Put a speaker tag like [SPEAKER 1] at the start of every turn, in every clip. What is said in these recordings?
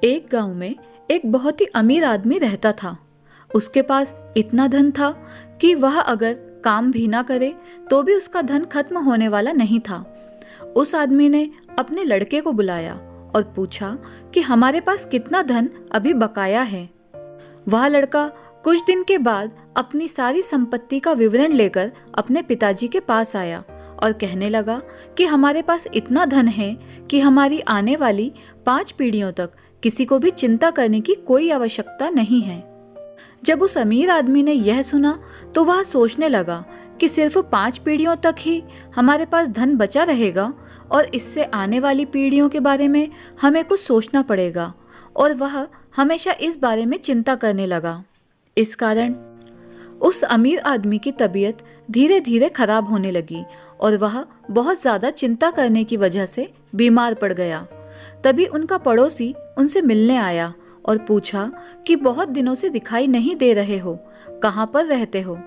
[SPEAKER 1] एक गांव में एक बहुत ही अमीर आदमी रहता था। उसके पास इतना धन था कि वह अगर काम भी ना करे तो भी उसका धन खत्म होने वाला नहीं था। उस आदमी ने अपने लड़के को बुलाया और पूछा कि हमारे पास कितना धन अभी बकाया है। वह लड़का कुछ दिन के बाद अपनी सारी संपत्ति का विवरण लेकर अपने पिताजी के पास आया और कहने लगा कि हमारे पास इतना धन है कि हमारी आने वाली 5 पीढ़ियों तक किसी को भी चिंता करने की कोई आवश्यकता नहीं है। जब उस अमीर आदमी ने यह सुना तो वह सोचने लगा कि सिर्फ 5 पीढ़ियों तक ही हमारे पास धन बचा रहेगा और इससे आने वाली पीढ़ियों के बारे में हमें कुछ सोचना पड़ेगा, और वह हमेशा इस बारे में चिंता करने लगा। इस कारण उस अमीर आदमी की तबीयत धीरे धीरे खराब होने लगी और वह बहुत ज़्यादा चिंता करने की वजह से बीमार पड़ गया। तभी उनका पड़ोसी उनसे मिलने आया और पूछा कि बहुत दिनों से दिखाई नहीं दे रहे हो, कहाँ पर रहते हो।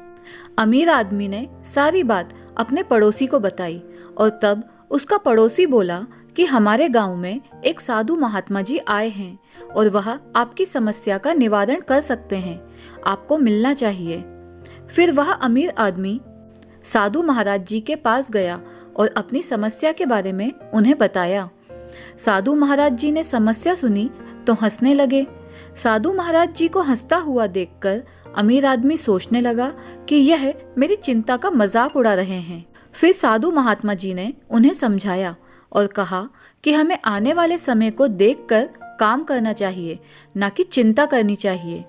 [SPEAKER 1] अमीर आदमी ने सारी बात अपने पड़ोसी को बताई और तब उसका पड़ोसी बोला कि हमारे गांव में एक साधु महात्मा जी आए हैं और वह आपकी समस्या का निवारण कर सकते हैं, आपको मिलना चाहिए। फिर वह अमीर आदमी साधु महाराज जी के पास गया और अपनी समस्या के बारे में उन्हें बताया। साधु महाराज जी ने समस्या सुनी तो हंसने लगे। साधु महाराज जी को हंसता हुआ देखकर अमीर आदमी सोचने लगा कि यह मेरी चिंता का मजाक उड़ा रहे हैं। फिर साधु महात्मा जी ने उन्हें समझाया और कहा कि हमें आने वाले समय को देखकर काम करना चाहिए, ना कि चिंता करनी चाहिए।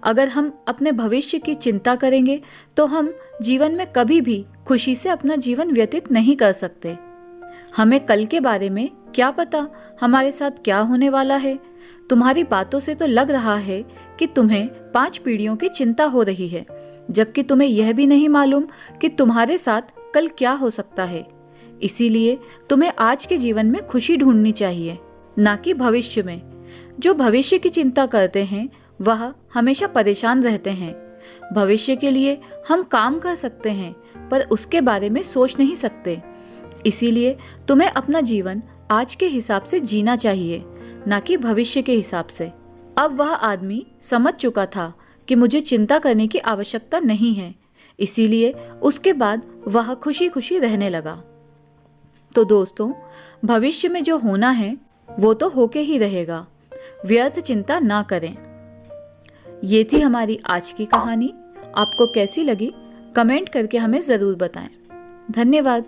[SPEAKER 1] अगर हम अपने भविष्य की चिंता करेंगे तो हम जीवन में कभी भी खुशी से अपना जीवन व्यतीत नहीं कर सकते। हमें कल के बारे में क्या पता हमारे साथ क्या होने वाला है। तुम्हारी बातों से तो लग रहा है कि तुम्हें 5 पीढ़ियों की चिंता हो रही है, जबकि तुम्हें यह भी नहीं मालूम कि तुम्हारे साथ कल क्या हो सकता है। इसीलिए तुम्हें आज के जीवन में खुशी ढूंढनी चाहिए, ना कि भविष्य में। जो भविष्य की चिंता करते हैं वह हमेशा परेशान रहते हैं। भविष्य के लिए हम काम कर सकते हैं पर उसके बारे में सोच नहीं सकते। इसीलिए तुम्हें अपना जीवन आज के हिसाब से जीना चाहिए, ना कि भविष्य के हिसाब से। अब वह आदमी समझ चुका था कि मुझे चिंता करने की आवश्यकता नहीं है, इसीलिए उसके बाद वह खुशी खुशी रहने लगा। तो दोस्तों, भविष्य में जो होना है वो तो होके ही रहेगा, व्यर्थ चिंता ना करें। ये थी हमारी आज की कहानी। आपको कैसी लगी कमेंट करके हमें ज़रूर बताएं। धन्यवाद।